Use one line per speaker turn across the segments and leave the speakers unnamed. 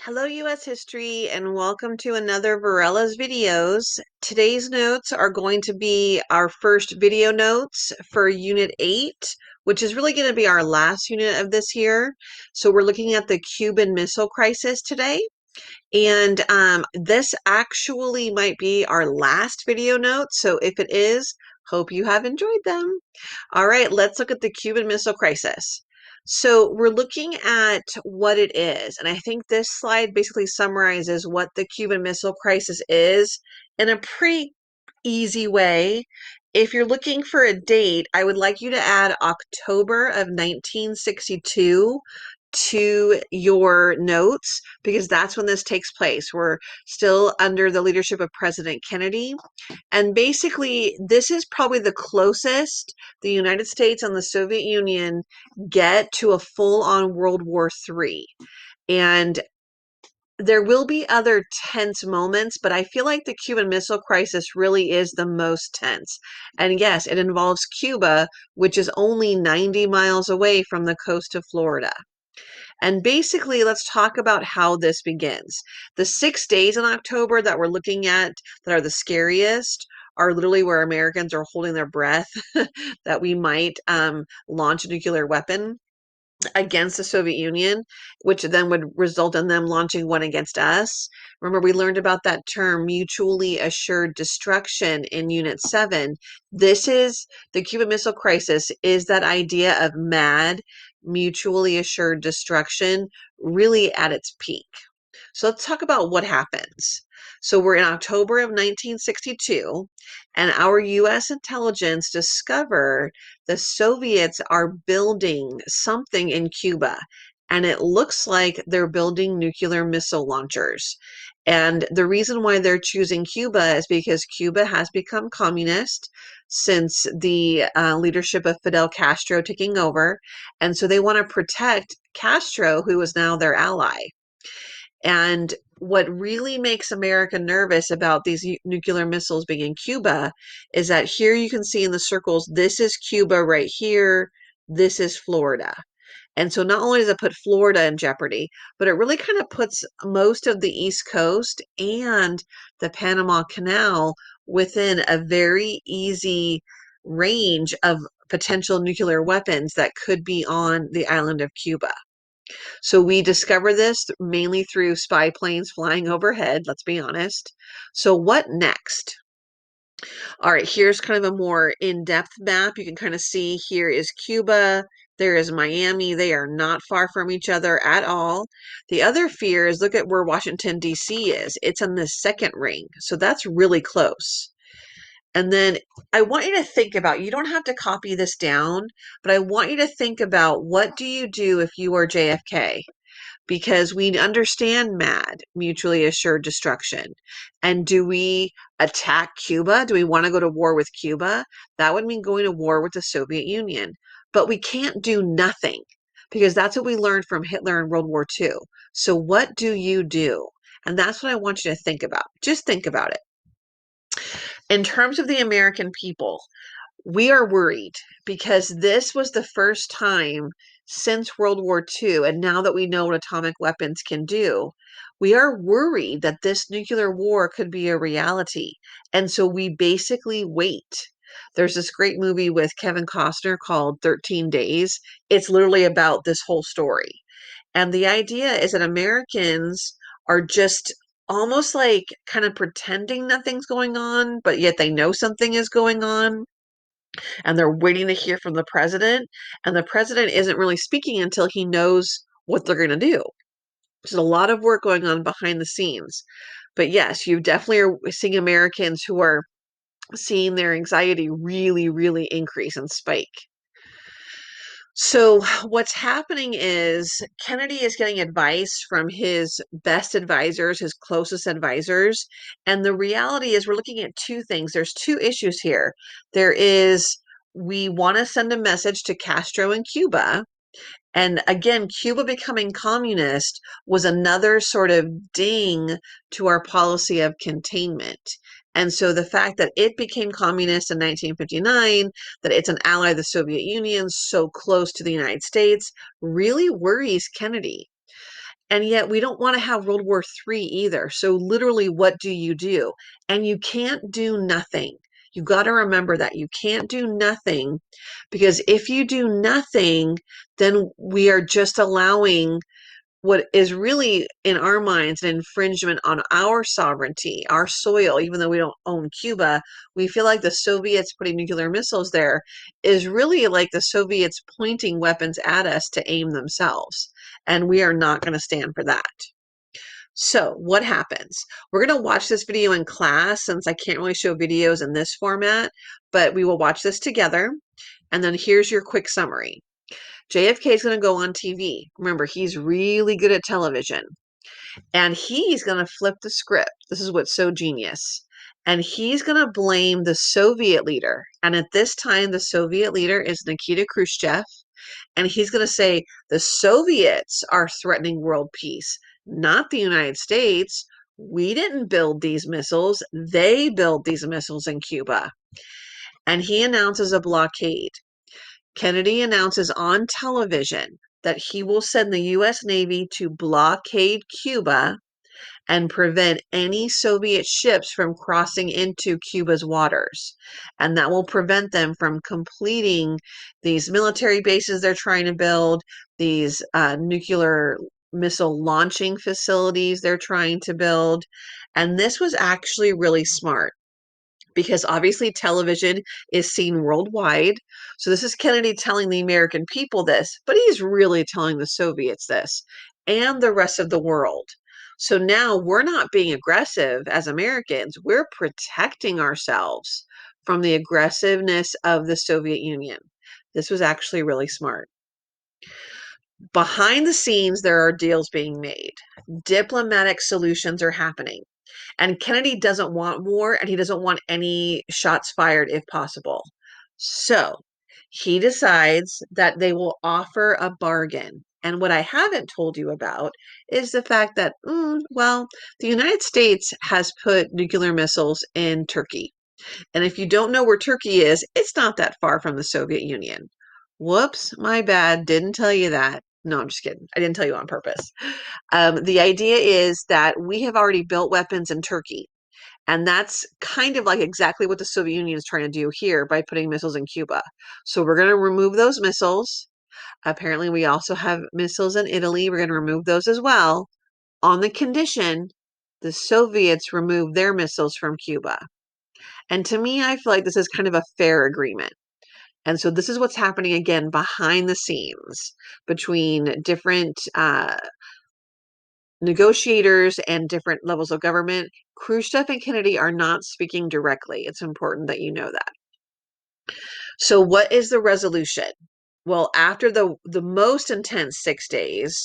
Hello, U.S. History, and welcome to another Varela's videos. Today's notes are going to be our first video notes for Unit 8, which is really going to be our last unit of this year. So we're looking at the Cuban Missile Crisis today. And this actually might be our last video note. So if it is, hope you have enjoyed them. All right, let's look at the Cuban Missile Crisis. So we're looking at what it is. And I think this slide basically summarizes what the Cuban Missile Crisis is in a pretty easy way. If you're looking for a date, I would like you to add October of 1962 to your notes because that's when this takes place. We're still under the leadership of President Kennedy. And basically, this is probably the closest the United States and the Soviet Union get to a full-on World War III. And there will be other tense moments, but I feel like the Cuban Missile Crisis really is the most tense. And yes, it involves Cuba, which is only 90 miles away from the coast of Florida. And basically, let's talk about how this begins. The 6 days in October that we're looking at that are the scariest are literally where Americans are holding their breath that we might launch a nuclear weapon against the Soviet Union, which then would result in them launching one against us. Remember, we learned about that term mutually assured destruction in Unit 7. This is the Cuban Missile Crisis, is that idea of MAD, mutually assured destruction, really at its peak. So let's talk about what happens. So we're in October of 1962, and our U.S. intelligence discover the Soviets are building something in Cuba, and it looks like they're building nuclear missile launchers. And the reason why they're choosing Cuba is because Cuba has become communist since the leadership of Fidel Castro taking over. And so they want to protect Castro, who is now their ally. And what really makes America nervous about these nuclear missiles being in Cuba is that here you can see in the circles, this is Cuba right here, this is Florida. And so not only does it put Florida in jeopardy, but it really kind of puts most of the East Coast and the Panama Canal within a very easy range of potential nuclear weapons that could be on the island of Cuba. So we discover this mainly through spy planes flying overhead, let's be honest. So what next? All right, here's kind of a more in-depth map. You can kind of see here is Cuba, there is Miami. They are not far from each other at all. The other fear is look at where Washington, D.C. is. It's in the second ring. So that's really close. And then I want you to think about, you don't have to copy this down, but I want you to think about what do you do if you are JFK? Because we understand MAD, mutually assured destruction. And do we attack Cuba? Do we want to go to war with Cuba? That would mean going to war with the Soviet Union. But we can't do nothing because that's what we learned from Hitler in World War II. So what do you do? And that's what I want you to think about. Just think about it. In terms of the American people, we are worried because this was the first time since World War II, and now that we know what atomic weapons can do, we are worried that this nuclear war could be a reality. And so we basically wait. There's this great movie with Kevin Costner called 13 Days. It's literally about this whole story. And the idea is that Americans are just almost like kind of pretending nothing's going on, but yet they know something is going on and they're waiting to hear from the president. And the president isn't really speaking until he knows what they're going to do. There's a lot of work going on behind the scenes. But yes, you definitely are seeing Americans who are seeing their anxiety really, really increase and spike. So, what's happening is Kennedy is getting advice from his best advisors, his closest advisors. And the reality is, we're looking at two things. There's two issues here. There is, we want to send a message to Castro in Cuba. And again, Cuba becoming communist was another sort of ding to our policy of containment. And so the fact that it became communist in 1959, that it's an ally of the Soviet Union, so close to the United States, really worries Kennedy. And yet we don't want to have World War III either. So literally, what do? And you can't do nothing. You got to remember that you can't do nothing, because if you do nothing, then we are just allowing what is really in our minds an infringement on our sovereignty, our soil. Even though we don't own Cuba, we feel like the Soviets putting nuclear missiles there is really like the Soviets pointing weapons at us to aim themselves. And we are not going to stand for that. So what happens? We're going to watch this video in class since I can't really show videos in this format, but we will watch this together. And then here's your quick summary. JFK is going to go on TV. Remember, he's really good at television. And he's going to flip the script. This is what's so genius. And he's going to blame the Soviet leader. And at this time, the Soviet leader is Nikita Khrushchev. And he's going to say the Soviets are threatening world peace, not the United States. We didn't build these missiles. They built these missiles in Cuba. And he announces a blockade. Kennedy announces on television that he will send the U.S. Navy to blockade Cuba and prevent any Soviet ships from crossing into Cuba's waters. And that will prevent them from completing these military bases they're trying to build, these nuclear missile launching facilities they're trying to build. And this was actually really smart, because obviously television is seen worldwide. So this is Kennedy telling the American people this, but he's really telling the Soviets this and the rest of the world. So now we're not being aggressive as Americans. We're protecting ourselves from the aggressiveness of the Soviet Union. This was actually really smart. Behind the scenes, there are deals being made. Diplomatic solutions are happening. And Kennedy doesn't want war, and he doesn't want any shots fired if possible. So he decides that they will offer a bargain. And what I haven't told you about is the fact that, well, the United States has put nuclear missiles in Turkey. And if you don't know where Turkey is, it's not that far from the Soviet Union. Whoops, my bad. Didn't tell you that. No, I'm just kidding. I didn't tell you on purpose. The idea is that we have already built weapons in Turkey. And that's kind of like exactly what the Soviet Union is trying to do here by putting missiles in Cuba. So we're going to remove those missiles. Apparently, we also have missiles in Italy. We're going to remove those as well, on the condition the Soviets remove their missiles from Cuba. And to me, I feel like this is kind of a fair agreement. And so this is what's happening again behind the scenes between different negotiators and different levels of government. Khrushchev and Kennedy are not speaking directly. It's important that you know that. So what is the resolution? Well, after the most intense 6 days,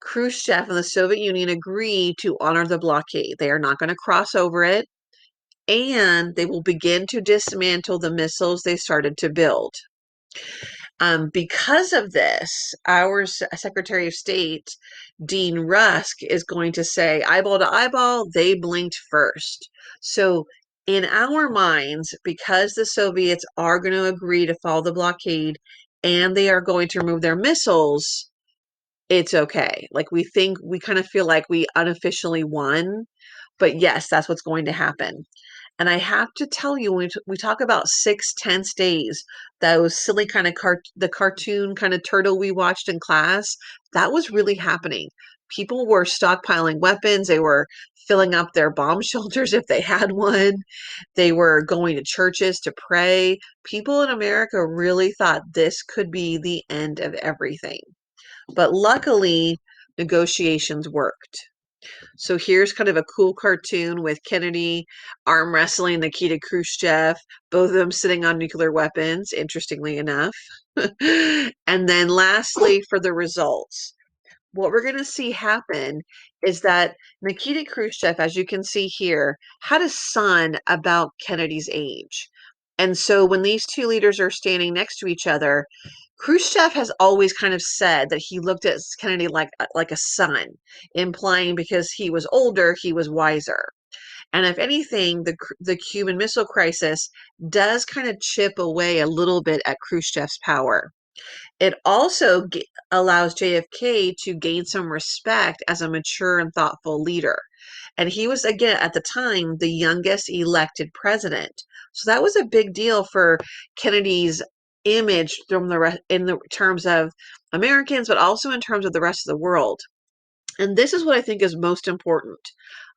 Khrushchev and the Soviet Union agree to honor the blockade. They are not going to cross over it, and they will begin to dismantle the missiles they started to build. Because of this, our Secretary of State, Dean Rusk, is going to say, eyeball to eyeball, they blinked first. So in our minds, because the Soviets are going to agree to follow the blockade and they are going to remove their missiles, it's okay. Like, we kind of feel like we unofficially won, but yes, that's what's going to happen. And I have to tell you, when we talk about 6 tense days, those silly kind of the cartoon kind of turtle we watched in class, that was really happening. People were stockpiling weapons. They were filling up their bomb shelters if they had one. They were going to churches to pray. People in America really thought this could be the end of everything. But luckily, negotiations worked. So here's kind of a cool cartoon with Kennedy arm wrestling Nikita Khrushchev, both of them sitting on nuclear weapons, interestingly enough. And then lastly, for the results, what we're going to see happen is that Nikita Khrushchev, as you can see here, had a son about Kennedy's age. And so when these two leaders are standing next to each other, Khrushchev has always kind of said that he looked at Kennedy like a son, implying because he was older, he was wiser. And if anything, the Cuban Missile Crisis does kind of chip away a little bit at Khrushchev's power. It also allows JFK to gain some respect as a mature and thoughtful leader. And he was, again, at the time, the youngest elected president. So that was a big deal for Kennedy's image from in the terms of Americans, but also in terms of the rest of the world. And this is what I think is most important.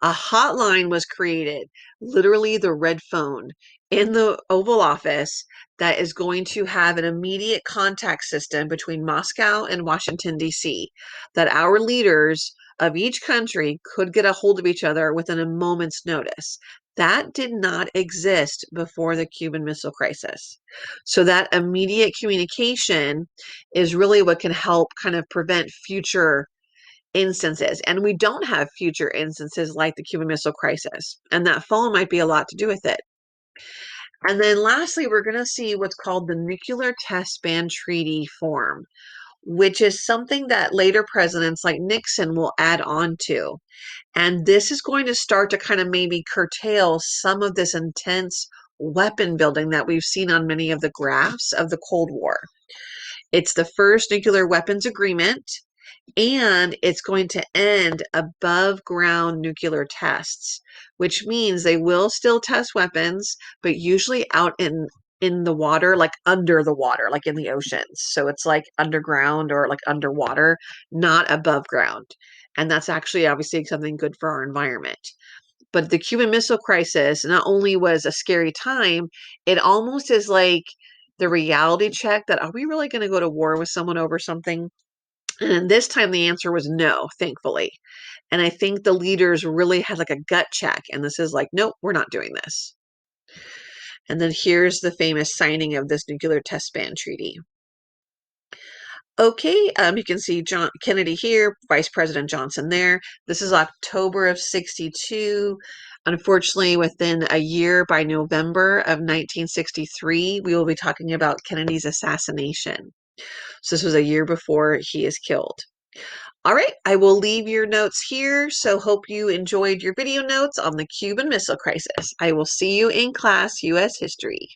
A hotline was created, literally the red phone, in the Oval Office that is going to have an immediate contact system between Moscow and Washington, D.C., that our leaders of each country could get a hold of each other within a moment's notice. That did not exist before the Cuban Missile Crisis. So that immediate communication is really what can help kind of prevent future instances. And we don't have future instances like the Cuban Missile Crisis. And that phone might be a lot to do with it. And then lastly, we're going to see what's called the Nuclear Test Ban Treaty form, which is something that later presidents like Nixon will add on to. And this is going to start to kind of maybe curtail some of this intense weapon building that we've seen on many of the graphs of the Cold War. It's the first nuclear weapons agreement, and it's going to end above ground nuclear tests, which means they will still test weapons, but usually out in the water, like under the water, like in the oceans. So it's like underground or like underwater, not above ground. And that's actually obviously something good for our environment. But the Cuban Missile Crisis not only was a scary time, it almost is like the reality check that are we really going to go to war with someone over something? And this time the answer was no, thankfully. And I think the leaders really had like a gut check. And this is like, nope, we're not doing this. And then here's the famous signing of this nuclear test ban treaty. Okay, you can see John Kennedy here, Vice President Johnson there. This is October of 62. Unfortunately, within a year, by November of 1963, we will be talking about Kennedy's assassination. So this was a year before he is killed. All right, I will leave your notes here. So hope you enjoyed your video notes on the Cuban Missile Crisis. I will see you in class, U.S. History.